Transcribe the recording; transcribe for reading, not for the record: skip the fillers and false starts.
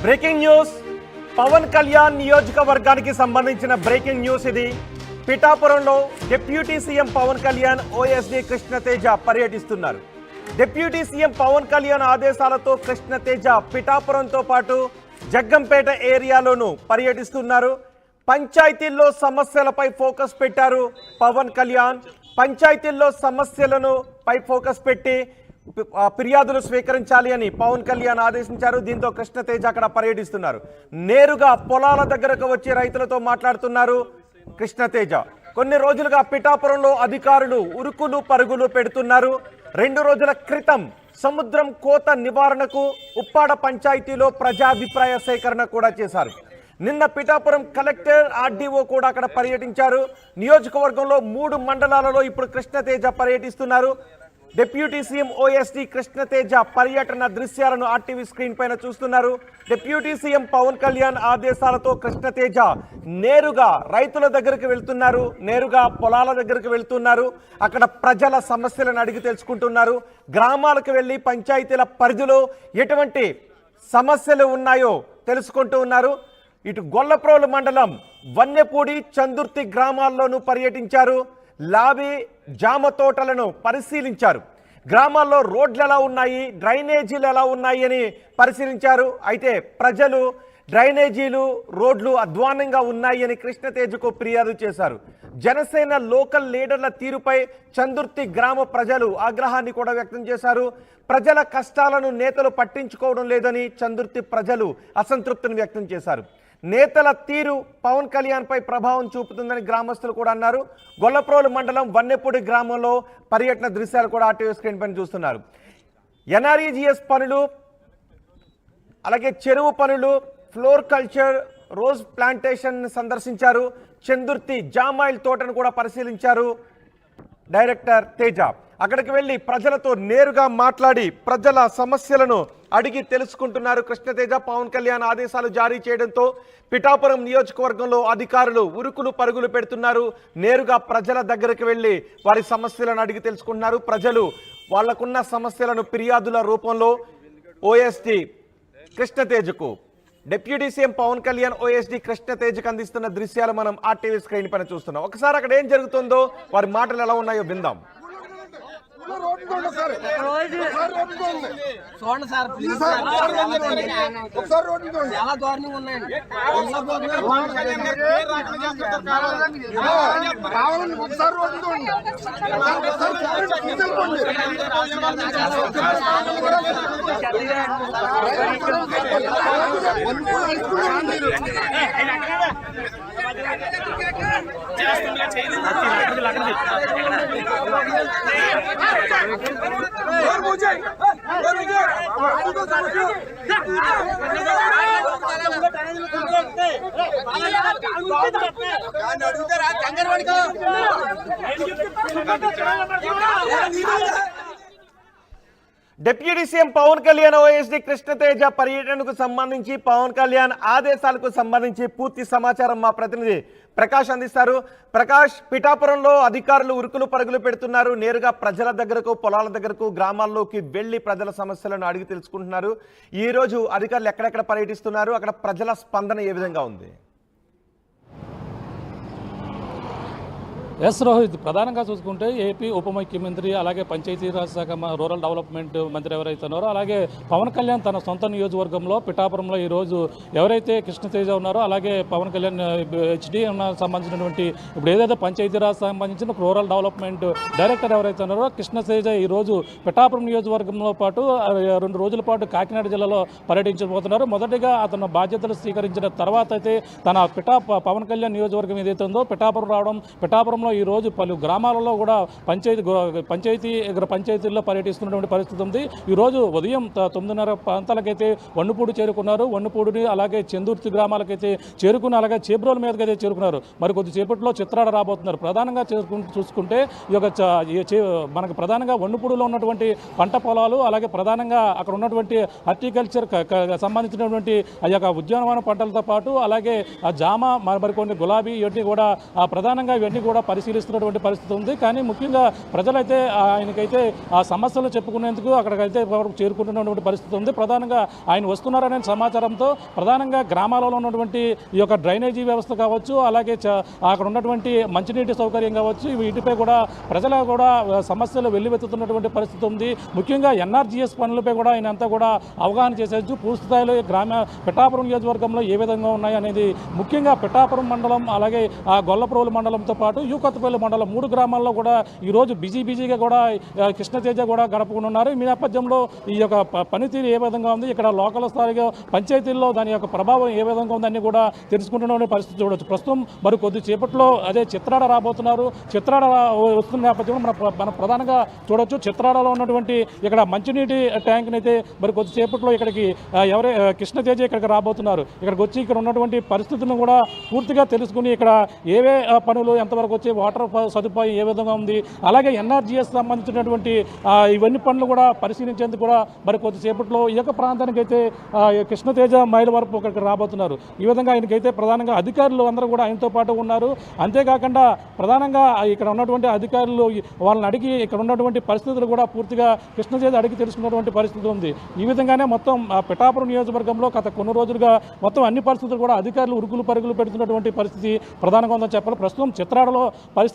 Breaking news. Pawan Kalyan నియోజకవర్గానికి సంబంధించిన breaking news ఇది. పిఠాపురంలో deputy CM Pawan Kalyan OSD Krishnateja పర్యటిస్తున్నారు. డిప్యూటీ సీఎం పవన్ కళ్యాణ్ ఆదేశాలతో కృష్ణతేజ పిఠాపురంతో పాటు జగ్గంపేట ఏరియాలోనూ పర్యటిస్తున్నారు. పంచాయతీల్లో సమస్యలపై ఫోకస్ పెట్టారు పవన్ కళ్యాణ్. పంచాయతీల్లో సమస్యలను పై ఫోకస్ పెట్టి ఫిర్యాదులు స్వీకరించాలి అని పవన్ కళ్యాణ్ ఆదేశించారు. దీంతో కృష్ణతేజ అక్కడ పర్యటిస్తున్నారు. నేరుగా పొలాల దగ్గరకు వచ్చి రైతులతో మాట్లాడుతున్నారు కృష్ణతేజ. కొన్ని రోజులుగా పిఠాపురంలో అధికారులు ఉరుకులు పరుగులు పెడుతున్నారు. 2 రోజుల క్రితం సముద్రం కోత నివారణకు ఉప్పాడ పంచాయతీలో ప్రజాభిప్రాయ సేకరణ కూడా చేశారు. నిన్న పిఠాపురం కలెక్టర్ ఆర్డీఓ కూడా అక్కడ పర్యటించారు. నియోజకవర్గంలో 3 మండలాలలో ఇప్పుడు కృష్ణతేజ పర్యటిస్తున్నారు. డిప్యూటీ సీఎం ఓఎస్డీ కృష్ణతేజ పర్యటన దృశ్యాలను ఆర్టీవీ స్క్రీన్ పైన చూస్తున్నారు. డిప్యూటీ సీఎం పవన్ కళ్యాణ్ ఆదేశాలతో కృష్ణతేజ నేరుగా రైతుల దగ్గరికి వెళ్తున్నారు, నేరుగా పొలాల దగ్గరికి వెళ్తున్నారు. అక్కడ ప్రజల సమస్యలను అడిగి తెలుసుకుంటున్నారు. గ్రామాలకు వెళ్ళి పంచాయతీల పరిధిలో ఎటువంటి సమస్యలు ఉన్నాయో తెలుసుకుంటూ ఉన్నారు. ఇటు గొల్లప్రోలు మండలం వన్నెపూడి, చందుర్తి గ్రామాల్లోనూ పర్యటించారు. లాబీ జామ తోటలను పరిశీలించారు. గ్రామాల్లో రోడ్లు ఎలా ఉన్నాయి, డ్రైనేజీలు ఎలా ఉన్నాయి అని పరిశీలించారు. అయితే ప్రజలు డ్రైనేజీలు, రోడ్లు అధ్వానంగా ఉన్నాయి అని కృష్ణతేజకు ఫిర్యాదు చేశారు. జనసేన లోకల్ లీడర్ల తీరుపై చందుర్తి గ్రామ ప్రజలు ఆగ్రహాన్ని కూడా వ్యక్తం చేశారు. ప్రజల కష్టాలను నేతలు పట్టించుకోవడం లేదని చందుర్తి ప్రజలు అసంతృప్తిని వ్యక్తం చేశారు. నేతల తీరు పవన్ కళ్యాణ్ పై ప్రభావం చూపుతుందని గ్రామస్తులు కూడా అన్నారు. గొల్లప్రోలు మండలం వన్నెపూడి గ్రామంలో పర్యటన దృశ్యాలు కూడా ఆర్టీవీ స్క్రీన్ పైన చూస్తున్నారు. ఎన్ఆర్ఈజీఎస్ పనులు, అలాగే చెరువు పనులు, ఫ్లోర్ కల్చర్, రోజ్ ప్లాంటేషన్ సందర్శించారు. చందుర్తి జామాయిల్ తోటను కూడా పరిశీలించారు డైరెక్టర్ తేజ. అక్కడికి వెళ్ళి ప్రజలతో నేరుగా మాట్లాడి ప్రజల సమస్యలను అడిగి తెలుసుకుంటున్నారు కృష్ణతేజ. పవన్ కళ్యాణ్ ఆదేశాలు జారీ చేయడంతో పిఠాపురం నియోజకవర్గంలో అధికారులు ఉరుకులు పరుగులు పెడుతున్నారు. నేరుగా ప్రజల దగ్గరికి వెళ్ళి వారి సమస్యలను అడిగి తెలుసుకుంటున్నారు. ప్రజలు వాళ్లకున్న సమస్యలను ఫిర్యాదుల రూపంలో ఓఎస్డీ కృష్ణతేజకు, deputy CM Pawan Kalyan OSD కృష్ణతేజకు అందిస్తున్న దృశ్యాలు మనం ఆర్టీవీ స్క్రీన్ పైన చూస్తున్నాం. ఒకసారి అక్కడ ఏం జరుగుతుందో, వారి మాటలు ఎలా ఉన్నాయో విందాం. చూడండి సార్, ప్లీజ్ ఒకసారి రోడ్డు చాలా దారుణంగా ఉన్నాయండి. కావాలండి ఒకసారి రోడ్డు చూడండి. Deputy CM Pawan Kalyan OSD Krishnateja పర్యటనకు సంబంధించి, పవన్ కళ్యాణ్ ఆదేశాలకు సంబంధించి పూర్తి సమాచారం మా ప్రతినిధి ప్రకాష్ అందిస్తారు. ప్రకాష్, పిఠాపురంలో అధికారులు ఉరుకులు పరుగులు పెడుతున్నారు. నేరుగా ప్రజల దగ్గరకు, పొలాల దగ్గరకు, గ్రామాల్లోకి వెళ్లి ప్రజల సమస్యలను అడిగి తెలుసుకుంటున్నారు. ఈ రోజు అధికారులు ఎక్కడెక్కడ పర్యటిస్తున్నారు, అక్కడ ప్రజల స్పందన ఏ విధంగా ఉంది? ఎస్ రోహిత్, ప్రధానంగా చూసుకుంటే ఏపీ ఉప ముఖ్యమంత్రి, అలాగే పంచాయతీరాజ్ శాఖ రూరల్ డెవలప్మెంట్ మంత్రి ఎవరైతే ఉన్నారో, అలాగే పవన్ కళ్యాణ్ తన సొంత నియోజకవర్గంలో పిఠాపురంలో ఈరోజు ఎవరైతే కృష్ణతేజ ఉన్నారో, అలాగే పవన్ కళ్యాణ్ హెచ్డీ సంబంధించినటువంటి ఇప్పుడు ఏదైతే పంచాయతీరాజ్ సంబంధించిన రూరల్ డెవలప్మెంట్ డైరెక్టర్ ఎవరైతే ఉన్నారో కృష్ణతేజ ఈరోజు పిఠాపురం నియోజకవర్గంలో పాటు 2 రోజుల పాటు కాకినాడ జిల్లాలో పర్యటించబోతున్నారు. మొదటిగా అతను బాధ్యతలు స్వీకరించిన తర్వాత అయితే తన పవన్ కళ్యాణ్ నియోజకవర్గం ఏదైతే ఉందో పిఠాపురం రావడం, పిఠాపురం ఈ రోజు పలు గ్రామాలలో కూడా పంచాయతీల్లో పర్యటిస్తున్నటువంటి పరిస్థితి ఉంది. ఈ రోజు ఉదయం 9:30 ప్రాంతాలకైతే వన్నుపూడి చేరుకున్నారు. వన్నుపూడిని అలాగే చందుర్తి గ్రామాలకైతే చేరుకుని, అలాగే చేబ్రోల మీదకైతే చేరుకున్నారు. మరి కొద్దిసేపట్లో చిత్రాడ రాబోతున్నారు. ప్రధానంగా చూసుకుంటే ఈ యొక్క మనకు ప్రధానంగా వన్నుపూడిలో ఉన్నటువంటి పంట పొలాలు, అలాగే ప్రధానంగా అక్కడ ఉన్నటువంటి హార్టికల్చర్ సంబంధించినటువంటి ఆ యొక్క ఉద్యానవన పంటలతో పాటు అలాగే ఆ జామ, మరికొన్ని గులాబీ, ఇవన్నీ కూడా ప్రధానంగా ఇవన్నీ కూడా పరిశీలిస్తున్నటువంటి పరిస్థితి ఉంది. కానీ ముఖ్యంగా ప్రజలైతే ఆయనకైతే ఆ సమస్యలు చెప్పుకునేందుకు అక్కడికైతే చేరుకుంటున్నటువంటి పరిస్థితి ఉంది. ప్రధానంగా ఆయన వస్తున్నారనే సమాచారంతో ప్రధానంగా గ్రామాలలో ఉన్నటువంటి ఈ యొక్క డ్రైనేజీ వ్యవస్థ కావచ్చు, అలాగే అక్కడ ఉన్నటువంటి మంచినీటి సౌకర్యం కావచ్చు, వీటిపై కూడా ప్రజలు కూడా సమస్యలు వెల్లువెత్తుతున్నటువంటి పరిస్థితి ఉంది. ముఖ్యంగా ఎన్ఆర్జీఎస్ పనులపై కూడా ఆయన అంతా కూడా అవగాహన చేసేచ్చు. పూర్తి స్థాయిలో పిఠాపురం నియోజకవర్గంలో ఏ విధంగా ఉన్నాయి అనేది ముఖ్యంగా పిఠాపురం మండలం, అలాగే ఆ గొల్లప్రోలు మండలంతో పాటు యూకొత్తపల్లి మండలం 3 గ్రామాల్లో కూడా ఈరోజు బిజీగా కూడా కృష్ణతేజ కూడా గడపనున్నారు. ఈ నేపథ్యంలో ఈ యొక్క పనితీరు ఏ విధంగా ఉంది, ఇక్కడ లోకల్ స్థాయిగా పంచాయతీల్లో దాని యొక్క ప్రభావం ఏ విధంగా ఉందని కూడా తెలుసుకుంటున్న పరిస్థితి చూడవచ్చు. ప్రస్తుతం మరి కొద్దిసేపట్లో అదే చిత్రాడ రాబోతున్నారు. చిత్రాడ వస్తున్న నేపథ్యంలో మనం ప్రధానంగా చూడవచ్చు. చిత్రాడలో ఉన్నటువంటి ఇక్కడ మంచినీటి ట్యాంక్ని అయితే మరి కొద్దిసేపట్లో ఇక్కడికి కృష్ణతేజ ఇక్కడికి రాబోతున్నారు. ఇక్కడికి వచ్చి ఇక్కడ ఉన్నటువంటి పరిస్థితులను కూడా పూర్తిగా తెలుసుకుని ఇక్కడ ఏవే పనులు ఎంతవరకు వచ్చి వాటర్ సదుపాయం ఏ విధంగా ఉంది, అలాగే ఎన్ఆర్జీఎస్ సంబంధించినటువంటి ఇవన్నీ పనులు కూడా పరిశీలించేందుకు కూడా మరి కొద్దిసేపట్లో ఈ యొక్క ప్రాంతానికి అయితే కృష్ణతేజ మైలు వరకు ఇక్కడికి రాబోతున్నారు. ఈ విధంగా ఆయనకైతే ప్రధానంగా అధికారులు అందరూ కూడా ఆయనతో పాటు ఉన్నారు. అంతేకాకుండా ప్రధానంగా ఇక్కడ ఉన్నటువంటి అధికారులు వాళ్ళని అడిగి ఇక్కడ ఉన్నటువంటి పరిస్థితులు కూడా పూర్తిగా కృష్ణతేజ అడిగి తెలుసుకున్నటువంటి పరిస్థితి ఉంది. ఈ విధంగానే మొత్తం పిఠాపురం నియోజకవర్గంలో గత కొన్ని రోజులుగా మొత్తం అన్ని పరిస్థితులు కూడా అధికారులు ఉరుకులు పరుగులు పెడుతున్నటువంటి పరిస్థితి ప్రధానంగా ఉందని చెప్పాలి. ప్రస్తుతం చిత్రాడలో పరిస్థితి